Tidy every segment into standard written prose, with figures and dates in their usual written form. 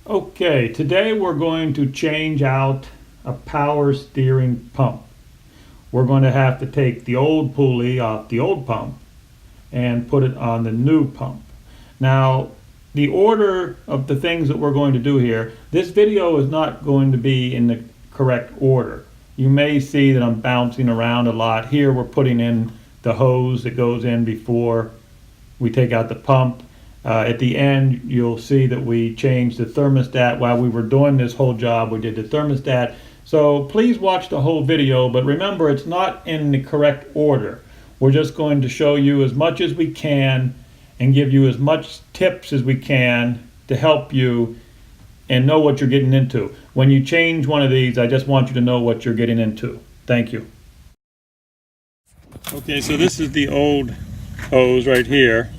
Okay, today we're going to change out a power steering pump. We're going to have to take the old pulley off the old pump and put it on the new pump. Now, the order of the things that we're going to do here, this video is not going to be in the correct order. You may see that I'm bouncing around a lot. Here we're putting in the hose that goes in before we take out the pump. At the end, you'll see that we changed the thermostat. While we were doing this whole job, we did the thermostat. So please watch the whole video, but remember, it's not in the correct order. We're just going to show you as much as we can and give you as much tips as we can to help you and know what you're getting into. When you change one of these, I just want you to know what you're getting into. Thank you. Okay, so this is the old hose right here.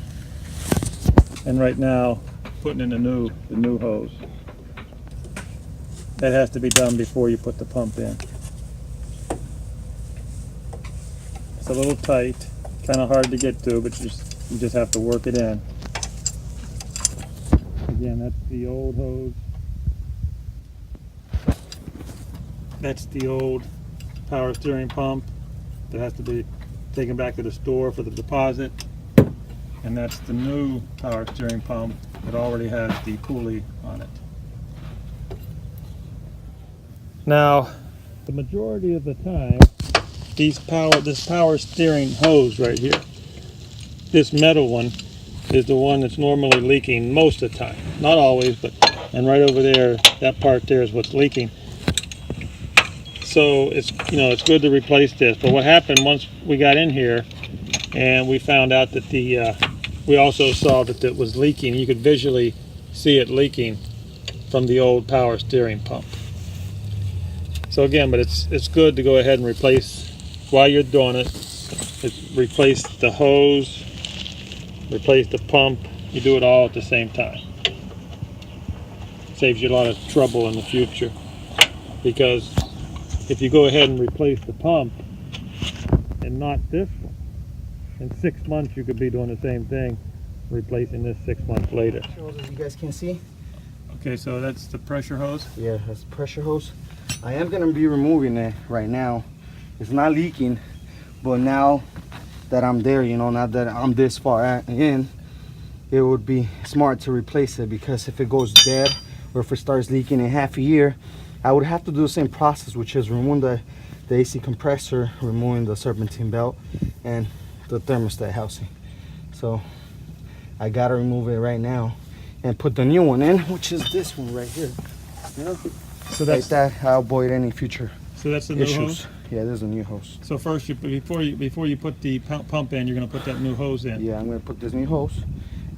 And right now, putting in the new hose. That has to be done before you put the pump in. It's a little tight, kind of hard to get to, but you just have to work it in. Again, that's the old hose. That's the old power steering pump that has to be taken back to the store for the deposit. And that's the new power steering pump that already has the pulley on it. Now, the majority of the time, this power steering hose right here, this metal one, is the one that's normally leaking most of the time. Not always, but, and right over there, that part there is what's leaking. So it's good to replace this. But what happened once we got in here and we found out that we also saw that it was leaking. You could visually see it leaking from the old power steering pump. So again, but it's good to go ahead and replace, while you're doing it, replace the hose, replace the pump. You do it all at the same time. Saves you a lot of trouble in the future, because if you go ahead and replace the pump and not this one, in 6 months you could be doing the same thing, replacing this 6 months later. As you guys can see. Okay, so that's the pressure hose? Yeah, that's the pressure hose. I am going to be removing it right now. It's not leaking, but now that I'm there, now that I'm this far in, it would be smart to replace it, because if it goes dead or if it starts leaking in half a year, I would have to do the same process, which is removing the AC compressor, removing the serpentine belt, and the thermostat housing. So I gotta remove it right now and put the new one in, which is this one right here. So that's like that. I'll avoid any future. So that's the new hose? Yeah, there's a new hose. So first, before you put the pump in, you're gonna put that new hose in. Yeah, I'm gonna put this new hose,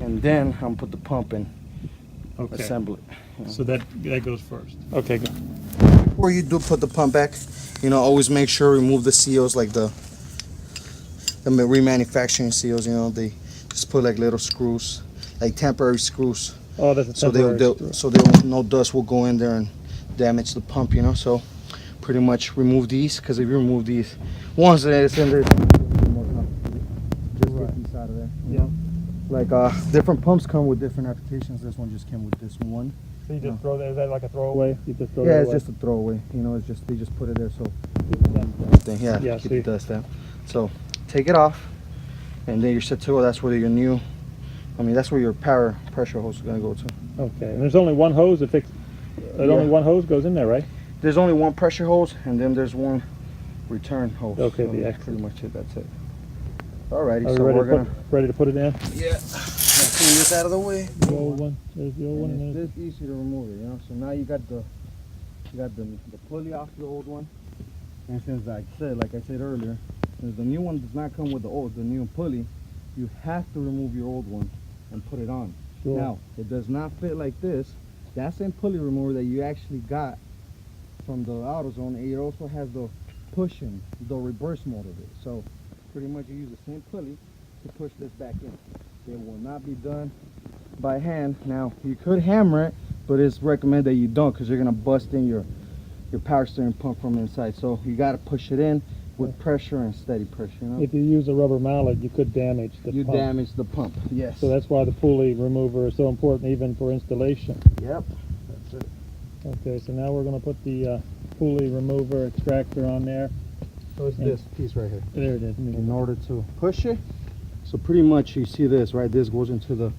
and then I'm gonna put the pump in. Okay. Assemble it. So that goes first. Okay, good. Before you do put the pump back, always make sure remove the seals, like the remanufacturing seals. They just put like little screws, like temporary screws. Oh, that's a temporary so no dust will go in there and damage the pump. So pretty much remove these, because if you remove these, once it's in there, just get these out of there. Yeah. Like different pumps come with different applications. This one just came with this one. So you just throw that? Is that like a throwaway? You just throw yeah, it it's away? just a throwaway. It's just, they just put it there so Yeah, keep the dust out. So take it off, and then you're set to go. That's where your new, that's where your power pressure hose is gonna go to. Okay, and there's only one hose that fixes. Only one hose goes in there, right? There's only one pressure hose, and then there's one return hose. Okay, so the that's pretty much it. That's it. Alrighty, so we're ready to put it in. Yeah. Clean this out of the way. The old one. There's the old one. And it's this easy to remove it, So now you got the pulley off the old one. And since like I said earlier, since the new one does not come with the new pulley, you have to remove your old one and put it on. Sure. Now it does not fit like this. That same pulley remover that you actually got from the AutoZone, it also has the pushing, the reverse mode of it. So pretty much you use the same pulley to push this back in. It will not be done by hand. Now you could hammer it, but it's recommended that you don't, because you're gonna bust in your power steering pump from inside. So you got to push it in with pressure and steady pressure. If you use a rubber mallet, you could damage the pump. You damage the pump. Yes. So that's why the pulley remover is so important, even for installation. Yep. Okay, so now we're going to put the pulley remover extractor on there. So it's this piece right here. There it is. In order to push it, so pretty much you see this, right? This goes into the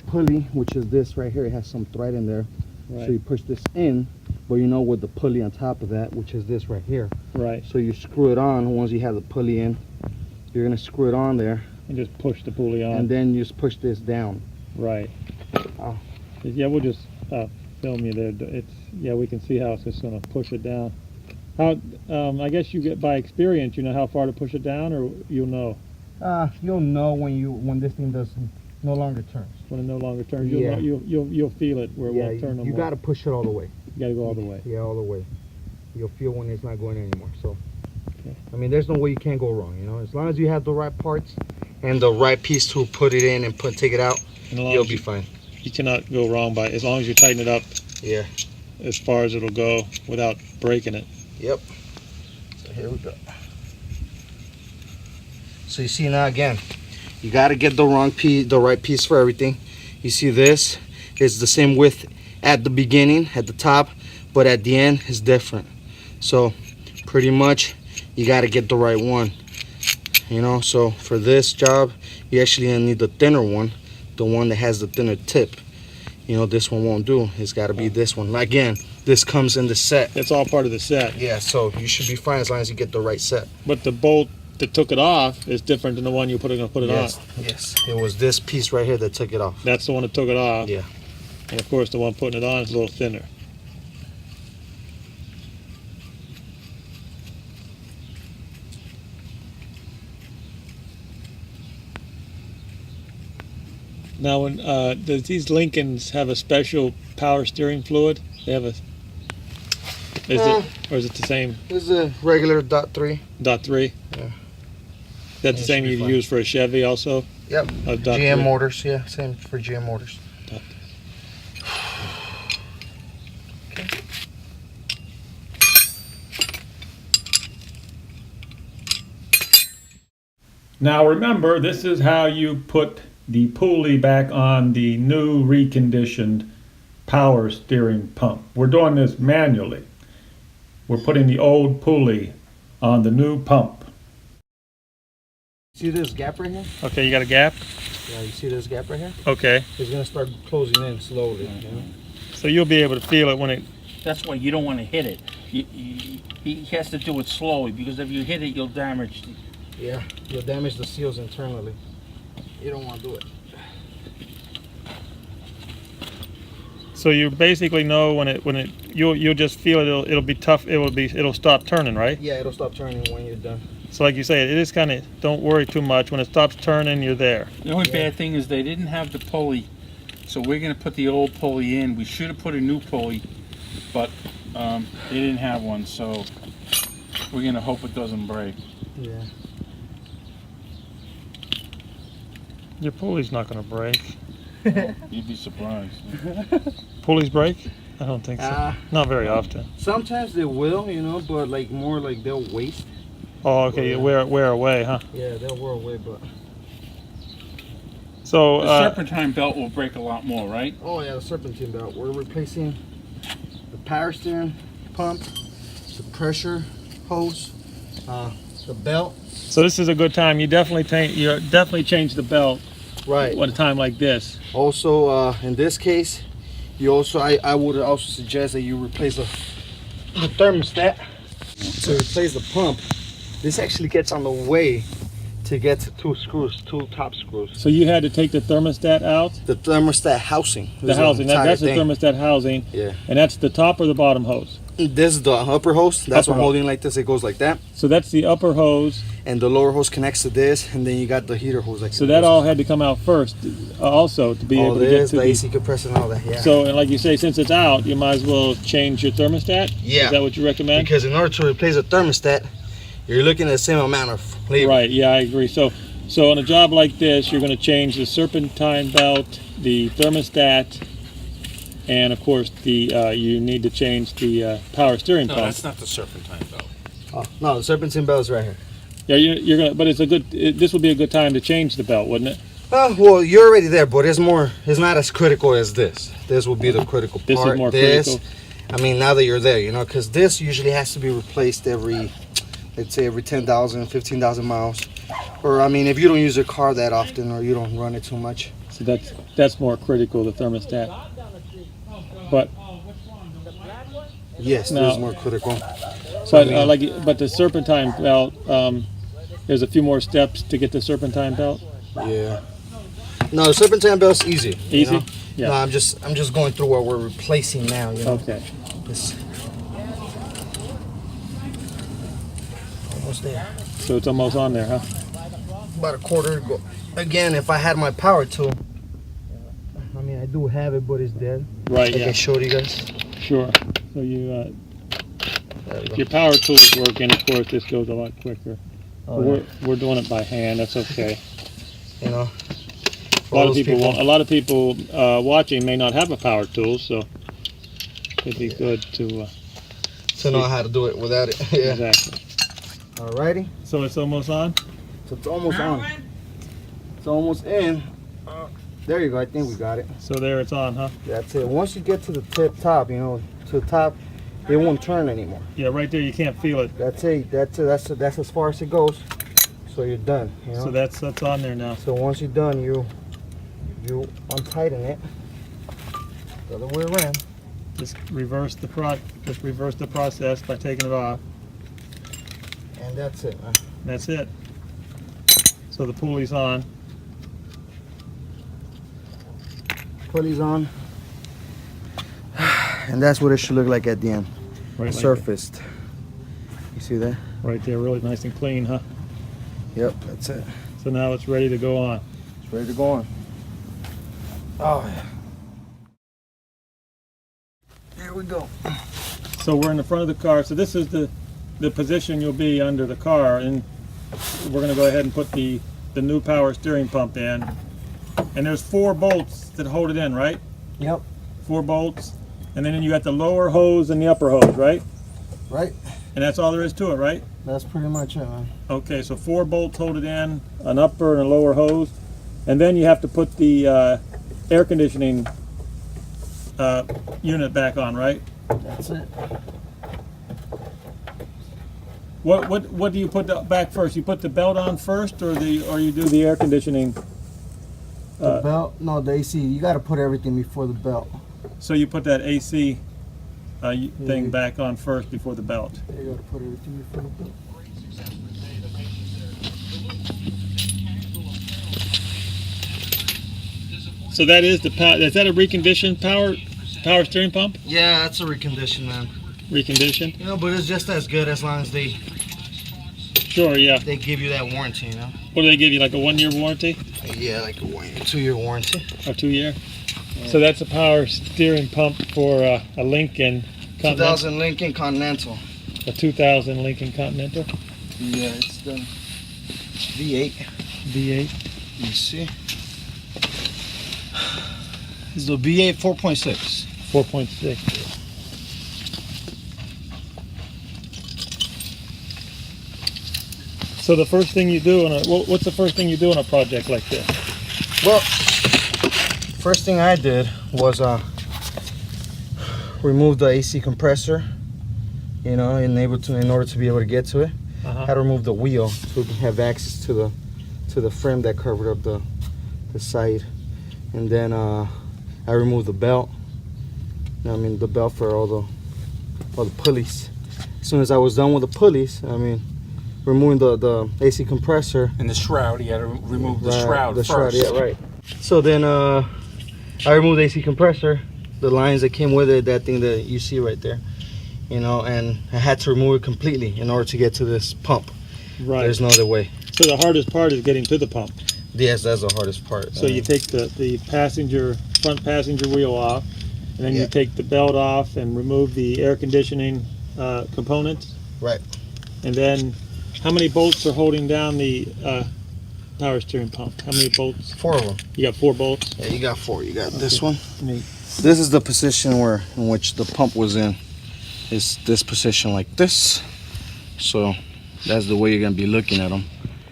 pulley, which is this right here. It has some thread in there. Right. So you push this in, but you know with the pulley on top of that, which is this right here. Right. So you screw it on. Once you have the pulley in, you're gonna screw it on there. And just push the pulley on. And then you just push this down. Right. Oh. Yeah, we'll just film you there. It's we can see how it's just going to push it down. How? I guess you get by experience. You know how far to push it down, or you'll know. You'll know when this thing does no longer turns. When it no longer turns, Yeah. you'll feel it where it won't turn no you more. got to push it all the way. You got to go all the way. Yeah, all the way. You'll feel when it's not going anymore. So, Okay. I mean, there's no way you can't go wrong. You know, as long as you have the right parts and the right piece to put it in and take it out, you'll be fine. You cannot go wrong by as long as you tighten it up. Yeah. As far as it'll go without breaking it. Yep. So here we go. So you see now again, you got to get the right piece for everything. You see this is the same width at the beginning, at the top, but at the end is different. So pretty much you got to get the right one. You know, so for this job, you actually need the thinner one, the one that has the thinner tip. You know, this one won't do. It's got to be this one. Again, this comes in the set. It's all part of the set. Yeah, so you should be fine as long as you get the right set. But the bolt that took it off is different than the one you're going to put it on. Yes, it was this piece right here that took it off. That's the one that took it off. Yeah. And of course, the one putting it on is a little thinner. Now, when does these Lincolns have a special power steering fluid? They have a. Or is it the same? This is a regular .3. .3. Yeah. That's the same you use for a Chevy also. Yep. GM motors. Yeah, same for GM motors. Okay. Now remember, this is how you put the pulley back on the new reconditioned power steering pump. We're doing this manually. We're putting the old pulley on the new pump. See this gap right here? Okay, you got a gap? Yeah, you see this gap right here? Okay. It's gonna start closing in slowly. You know? So you'll be able to feel it when it... That's why you don't want to hit it. He has to do it slowly, because if you hit it, you'll damage the... Yeah, you'll damage the seals internally. You don't want to do it. So you basically know when you'll just feel it'll be tough. It'll stop turning, right? Yeah, it'll stop turning when you're done. So like you say, it is kind of, don't worry too much. When it stops turning, you're there. The only bad thing is they didn't have the pulley, so we're going to put the old pulley in. We should have put a new pulley, but they didn't have one, so we're going to hope it doesn't break. Yeah. Your pulley's not going to break. Oh, you'd be surprised. Pulleys break? I don't think so. Not very often. Sometimes they will, you know, but like more like they'll waste. Oh, okay. You wear away, huh? Yeah, they'll wear away, but. So The serpentine belt will break a lot more, right? Oh yeah, the serpentine belt. We're replacing the power steering pump, the pressure hose, the belt. So this is a good time. You definitely change the belt. Right. At a time like this. Also, in this case, you also I would also suggest that you replace the thermostat. To replace the pump, this actually gets on the way to get to two top screws. So you had to take the thermostat out? The thermostat housing. The housing. That's the thermostat housing. Yeah. And that's the top or the bottom hose? This is the upper hose. That's what I'm holding like this. It goes like that. So that's the upper hose. And the lower hose connects to this, and then you got the heater hose. Like so that all had to come out first, also to be able to get to the AC compressor and all that. Yeah. So, and like you say, since it's out, you might as well change your thermostat. Yeah. Is that what you recommend? Because in order to replace a thermostat, you're looking at the same amount of labor. Right. Yeah, I agree. So on a job like this, you're going to change the serpentine belt, the thermostat, and of course you need to change the power steering pump. No, that's not the serpentine belt. Oh, no, the serpentine belt is right here. Yeah, you're gonna. But it's a good. This would be a good time to change the belt, wouldn't it? Well, you're already there, but it's not as critical as this. This will be the critical part. This is more critical. I mean, now that you're there, you know, because this usually has to be replaced every, let's say every 10,000, 15,000 miles. Or, I mean, if you don't use your car that often or you don't run it too much. So that's more critical, the thermostat. But yes, no. this is more critical. But but the serpentine belt, there's a few more steps to get the serpentine belt. Yeah. No, the serpentine belt's easy. Easy? You know? Yeah. No, I'm just going through what we're replacing now. You know. Okay. This, almost there. So it's almost on there, huh? About a quarter to go. Again, if I had my power tool, I mean, I do have it, but it's dead. Right. Like Yeah. I showed you guys. Sure. So you, if your power tool is working, of course, this goes a lot quicker. Oh, But we're doing it by hand. That's okay. You know. A lot of people watching may not have a power tool, so it'd be good to know how to do it without it. Yeah. Exactly. Alrighty. So it's almost on. So it's almost on. It's almost in. There you go. I think we got it. So there it's on, huh? That's it. Once you get to the top, you know, to the top, it won't turn anymore. Yeah, right there you can't feel it. That's it. That's as far as it goes. So you're done. You know? So that's on there now. So once you're done, you untighten it the other way around. Just reverse the process by taking it off. And that's it. That's it. So the pulley's on. Pulley's on. And that's what it should look like at the end. Right, like Surfaced. You see that? right there, really nice and clean, huh? Yep, that's it. So now it's ready to go on. It's ready to go on. Oh yeah. There we go. So we're in the front of the car. So this is the position you'll be under the car, and we're going to go ahead and put the new power steering pump in. And there's 4 bolts that hold it in, right? Yep. 4 bolts. And then you got the lower hose and the upper hose, right? Right. And that's all there is to it, right? That's pretty much it, man. Okay, so 4 bolts hold it in, an upper and a lower hose. And then you have to put the air conditioning unit back on, right? That's it. What do you put back first? You put the belt on first, or you do the air conditioning? The belt? No, the AC. You got to put everything before the belt. So you put that AC thing back on first before the belt. You got to put everything before the belt. So that is the power. Is that a reconditioned power steering pump? Yeah, that's a reconditioned, man. Reconditioned? You know, but it's just as good as long as they Sure, yeah. give you that warranty, you know. What do they give you, like a 1-year warranty? Yeah, like a 2-year warranty. Or 2 year? Yeah. So that's a power steering pump for a Lincoln Continental. 2000 Lincoln Continental. A 2000 Lincoln Continental. Yeah, it's the V8. V8. You see? This is the V8 4.6. 4.6. So the first thing you do what's the first thing you do on a project like this? Well, first thing I did was remove the AC compressor, you know, in order to be able to get to it. Had to remove the wheel so we can have access to the frame that covered up the side. And then I removed the belt. I mean, the belt for all the pulleys. As soon as I was done with the pulleys, I mean, removing the AC compressor. And the shroud, you got to remove the Right, shroud the first. shroud, yeah, right. So then I removed the AC compressor, the lines that came with it, that thing that you see right there, you know, and I had to remove it completely in order to get to this pump. Right. There's no other way. So the hardest part is getting to the pump. Yes, that's the hardest part. So you take the front passenger wheel off, and then Yeah. you take the belt off and remove the air conditioning components. Right. And then how many bolts are holding down the power steering pump? How many bolts? 4 of them. You got 4 bolts? Yeah, you got 4. You got this one. Neat. This is the position in which the pump was in. It's this position like this. So that's the way you're gonna be looking at them.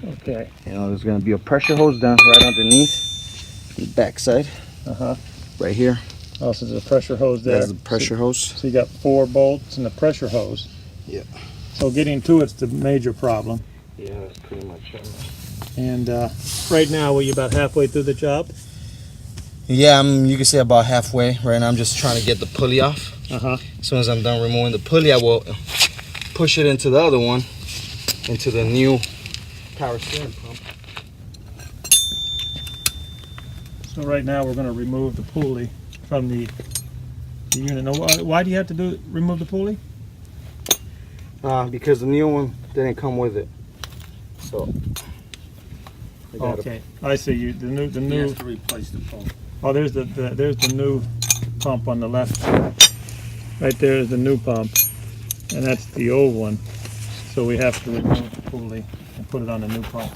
Okay. You know, there's gonna be a pressure hose down right underneath the backside, right here. Oh, so there's a pressure hose there. That's the pressure hose. So you got 4 bolts and a pressure hose. Yeah. So getting to it's the major problem. Yeah, that's pretty much it. And right now, are you about halfway through the job? Yeah, you can say about halfway. Right now, I'm just trying to get the pulley off. Uh-huh. As soon as I'm done removing the pulley, I will push it into the other one, into the new power steering pump. So right now, we're going to remove the pulley from the unit. Now, why do you have to remove the pulley? Because the new one didn't come with it. So. Okay, I see. The new. You have to replace the pump. Oh, there's the new pump on the left. Right there is the new pump, and that's the old one. So we have to remove the pulley and put it on the new pump.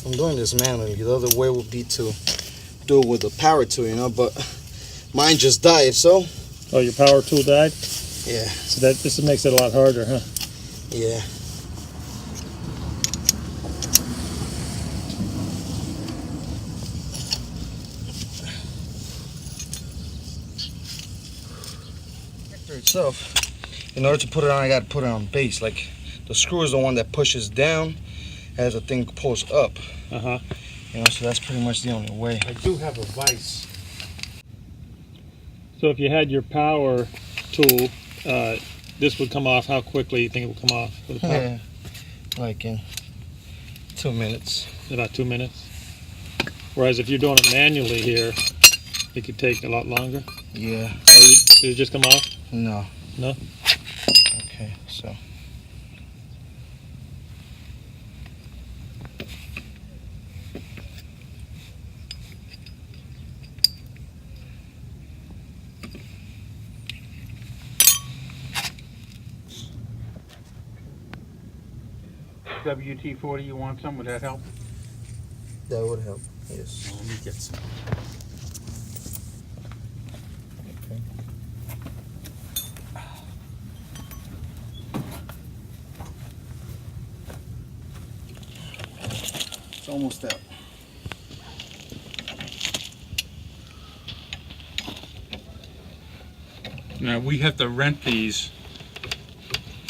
I'm doing this manually. The other way would be to do it with a power tool, you know, but mine just died, so. Oh, your power tool died? Yeah. So this makes it a lot harder, huh? Yeah. Itself, in order to put it on, I got to put it on base. Like the screw is the one that pushes down as the thing pulls up. You know, so that's pretty much the only way. I do have a vise. So if you had your power tool, this would come off. How quickly you think it would come off? With the power? Yeah, like in 2 minutes. About 2 minutes. Whereas if you're doing it manually here, it could take a lot longer. Yeah. Did it just come off? No. No? Okay, so. WT-40, you want some? Would that help? That would help, yes. Let me get some. It's almost out. Now we have to rent these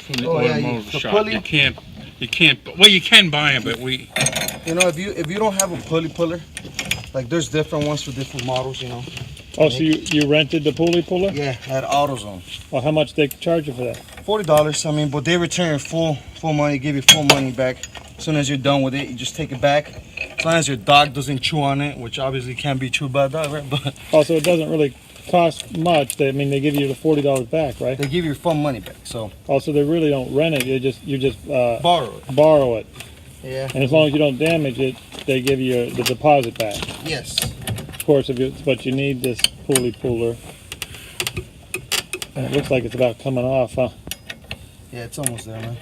from the Oh, yeah, automotive the shop. pulley? You can't. Well, you can buy them, but we. You know, if you don't have a pulley puller, like there's different ones for different models, you know. Oh, so you rented the pulley puller? Yeah, at AutoZone. Well, how much they charge you for that? $40. I mean, but they return full money, give you full money back. As soon as you're done with it, you just take it back. As long as your dog doesn't chew on it, which obviously can't be chewed by a dog, right? But Oh, so it doesn't really cost much. They give you the $40 back, right? they give you full money back. So Also, they really don't rent it. You just borrow it. borrow it, Yeah. and as long as you don't damage it, they give you the deposit back. Yes. Of course, but you need this pulley puller. And it looks like it's about coming off, huh? Yeah, it's almost there, man.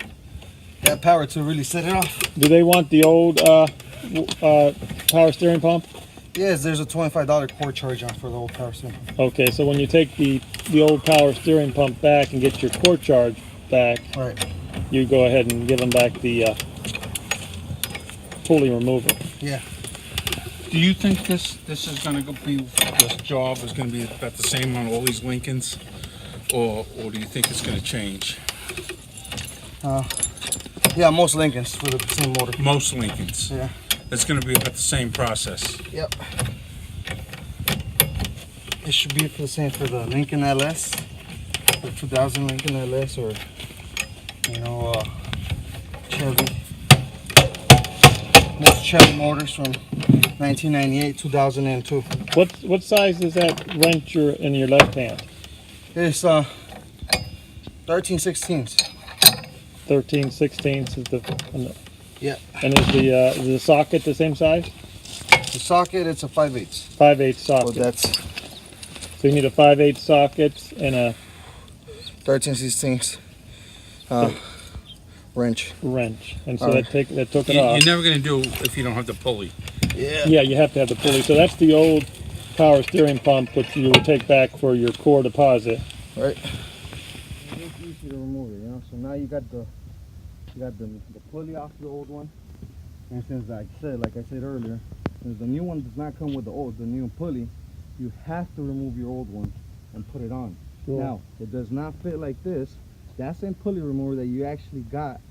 That power to really set it off. Do they want the old power steering pump? Yes, there's a $25 core charge on for the old power steering pump. Okay, so when you take the old power steering pump back and get your core charge back, Right. you go ahead and give them back the pulley remover. Yeah. Do you think this is going to be this job is going to be about the same on all these Lincolns, or do you think it's going to change? Yeah, most Lincolns for the same motor. Most Lincolns. Yeah. It's going to be about the same process. Yep. It should be for the same for the Lincoln LS, the 2000 Lincoln LS, or you know, Chevy motors from 1998, 2002. What size is that wrench in your left hand? It's 13/16. 13/16 is the. Yeah. And is the socket the same size? The socket, it's a 5/8. 5/8 So socket. that's So you need a 5/8 socket and a 13/16 wrench. wrench, and so Alright. that took it off. You're never going to do if you don't have the pulley. Yeah. Yeah, you have to have the pulley. So that's the old power steering pump, which you would take back for your core deposit. Right. It's easy to remove it, you know. So now you got the pulley off the old one, and since like I said earlier, since the new one does not come with the new pulley, you have to remove your old one and put it on. Sure. Now it does not fit like this. That same pulley remover that you actually got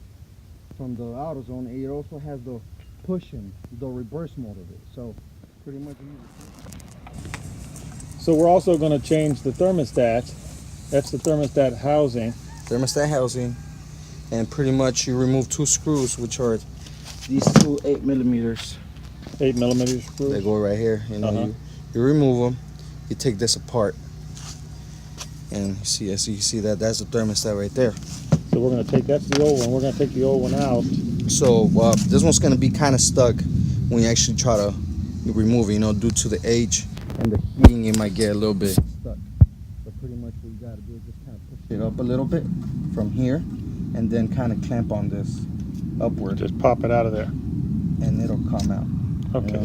from the AutoZone, it also has the pushing, the reverse mode of it. So pretty much So we're also going to change the thermostat. That's the thermostat housing. thermostat housing, and pretty much you remove two screws, which are these two 8mm. 8mm screw. They go right here. You know, Uh-huh. you remove them. You take this apart, and you see, as you see that's the thermostat right there. So we're going to take, that's the old one. We're going to take the old one out. So this one's gonna be kind of stuck when you actually try to remove it. You know, due to the age and the heating, it might get a little bit stuck. But pretty much what you gotta do is just kind of push it up a little bit from here, and then kind of clamp on this upward, Just pop it out of there. and it'll come out. Okay, Yeah,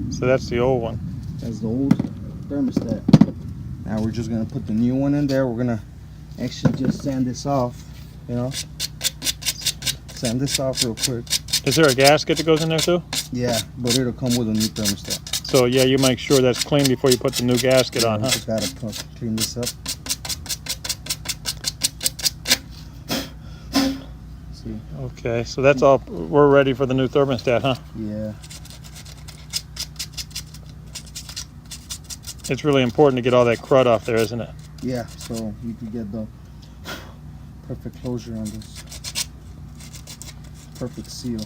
so that's the old one. That's the old thermostat. Now we're just gonna put the new one in there. We're gonna actually just sand this off, you know. Sand this off real quick. Is there a gasket that goes in there too? Yeah, but it'll come with a new thermostat. So yeah, you make sure that's clean before you put the new gasket on, You huh? just gotta clean this up. See? Okay, so that's all. We're ready for the new thermostat, huh? Yeah. It's really important to get all that crud off there, isn't it? Yeah, so you can get the perfect closure on this. Perfect seal.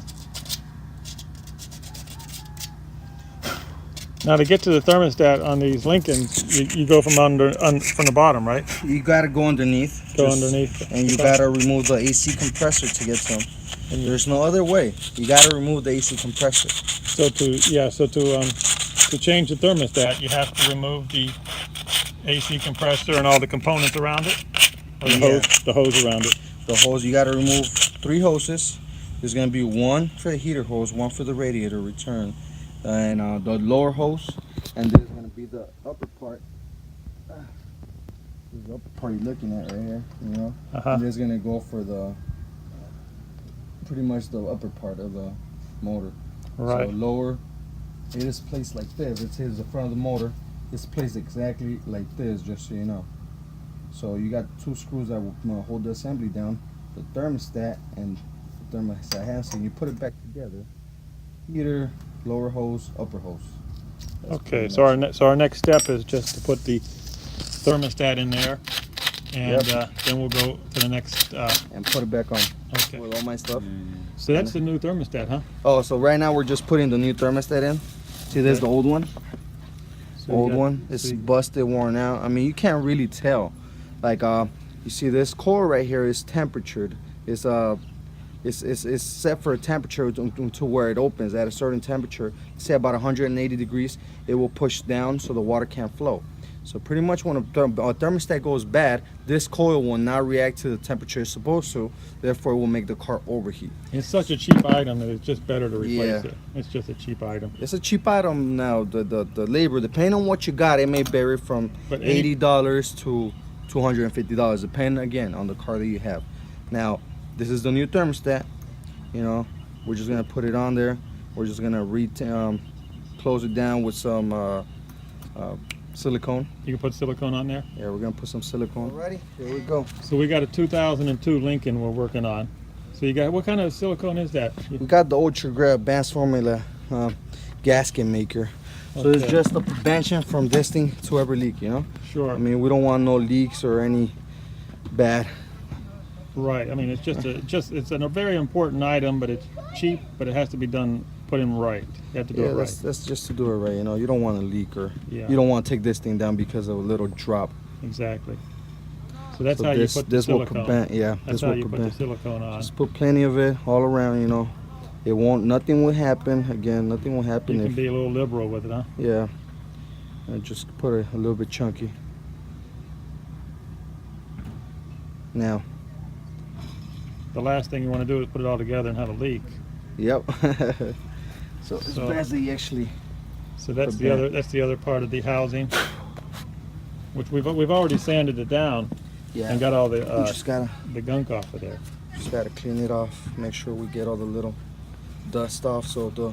Now to get to the thermostat on these Lincolns, you go from from the bottom, right? You gotta go underneath. Go underneath. And you gotta remove the AC compressor to get some. And there's no other way. You gotta remove the AC compressor. So to change the thermostat, you have to remove the AC compressor and all the components around it, or the hose around it. The hose, you gotta remove 3 hoses. There's gonna be one for the heater hose, one for the radiator return, and the lower hose, and there's gonna be the upper part. This is the upper part you're looking at right here, you know. And there's gonna go for the pretty much the upper part of the motor. Right. So lower, it is placed like this. It says the front of the motor. It's placed exactly like this, just so you know. So you got 2 screws that will hold the assembly down, the thermostat and the thermostat housing. You put it back together. Heater, lower hose, upper hose. That's Okay, pretty so much our next step is just to put the thermostat in there, and then we'll go to the next. and put it back on Okay. with all my stuff. So that's the new thermostat, huh? Oh, so right now we're just putting the new thermostat in. See, there's the old one. So Old one. It's busted, worn out. I mean, you can't really tell. Like, you see this core right here is temperatured. It's set for a temperature to where it opens at a certain temperature. Say about 180 degrees, it will push down so the water can't flow. So pretty much when a thermostat goes bad, this coil will not react to the temperature it's supposed to. Therefore, it will make the car overheat. It's such a cheap item that it's just better to replace Yeah. it. It's just a cheap item. It's a cheap item now. The labor, depending on what you got, it may vary from But $80 to $250, depending again on the car that you have. Now, this is the new thermostat. You know, we're just gonna put it on there. We're just gonna close it down with some silicone. You can put silicone on there. Yeah, we're gonna put some silicone. Alrighty, here we go. So we got a 2002 Lincoln we're working on. So you got, what kind of silicone is that? We got the Ultra Grey Advanced Formula gasket maker. So it's Okay. just a prevention from this thing to ever leak, you know? Sure. I mean, we don't want no leaks or any bad Right. I mean, it's it's a very important item, but it's cheap, but it has to be put in right. You have to do it right. That's just to do it right. You know, you don't want to leak or Yeah. you don't want to take this thing down because of a little drop. Exactly. So that's So how this you put the this will silicone. prevent. Yeah, That's this how will you put the prevent. silicone on. Just put plenty of it all around. You know, it won't. Nothing will happen. Again, nothing will happen You can if. be a little liberal with it, huh? Yeah. And just put it a little bit chunky. Now. The last thing you want to do is put it all together and have a leak. Yep. So it's So- best that you actually. So that's the Prevent. other. That's the other part of the housing, which we've already sanded it down Yeah. and got all We the just gotta gunk off of there. clean it off. Make sure we get all the little dust off so the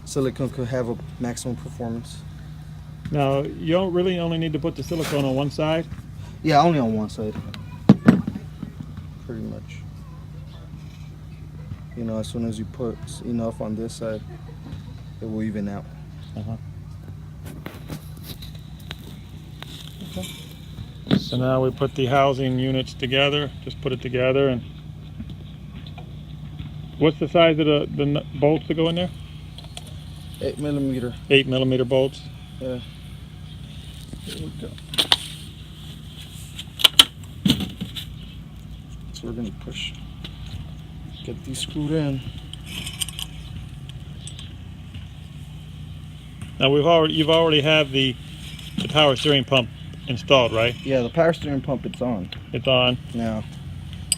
silicone could have a maximum performance. Now you don't really only need to put the silicone on one side. Yeah, only on one side. Pretty much. You know, as soon as you put enough on this side, it will even out. So now we put the housing units together. Just put it together and. What's the size of the bolts that go in there? 8mm. 8mm bolts. Yeah. There we go. So we're gonna get these screwed in. Now you've already have the power steering pump installed, right? Yeah, the power steering pump, it's on. It's on. Now,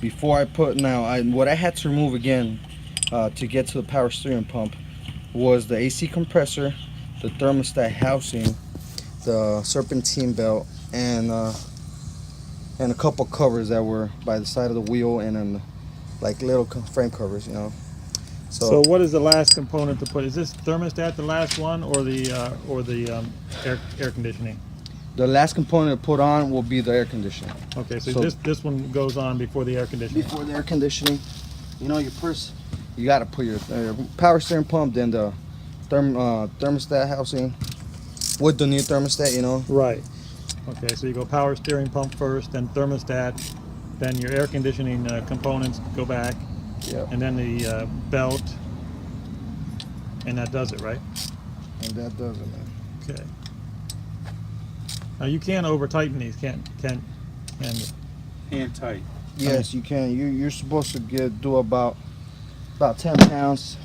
before what I had to remove again to get to the power steering pump was the AC compressor, the thermostat housing, the serpentine belt, and a couple covers that were by the side of the wheel, and then like little frame covers, you know. So what is the last component to put? Is this thermostat the last one, or the air conditioning? The last component to put on will be the air conditioning. Okay, so this one goes on before the air conditioning. Before the air conditioning, you know, you got to put your power steering pump, then the thermostat housing with the new thermostat, you know. Right. Okay, so you go power steering pump first, then thermostat, then your air conditioning components go back, Yeah. and then the belt, and that does it, right? And that does it, man. Okay. Now you can't over tighten these, can Hand tight. Yes, you can. You're supposed to do about 10 pounds,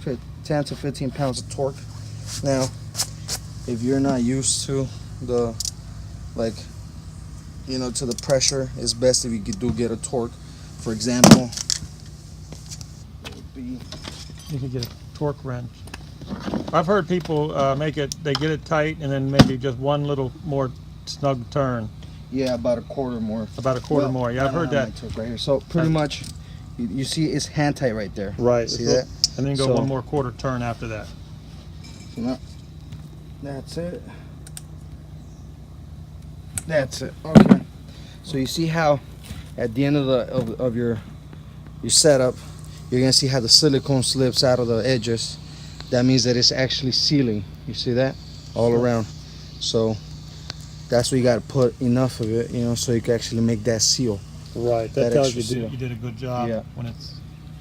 10 to 15 pounds of torque. Now, if you're not used to the, to the pressure, it's best if you do get a torque. For example, it would be you could get a torque wrench. I've heard people they get it tight and then maybe just one little more snug turn. Yeah, about a quarter more. About a quarter more. Yeah, I've heard that. Right here. So pretty much, you see it's hand tight right there. Right. See that? And then go So- one more quarter turn after that. No, that's it. That's it. Okay. So you see how at the end of your setup, you're gonna see how the silicone slips out of the edges. That means that it's actually sealing. You see that? All around. So that's why you gotta put enough of it, you know, so you can actually make that seal Right. That That tells extra you seal. you did a good job Yeah. when it's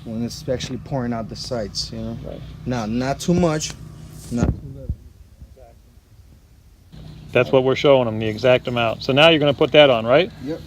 when it's actually pouring out the sides, you know. Right. Now, not too much. Not That's what we're showing them, the exact amount. So now you're going to put that on, right? Yep.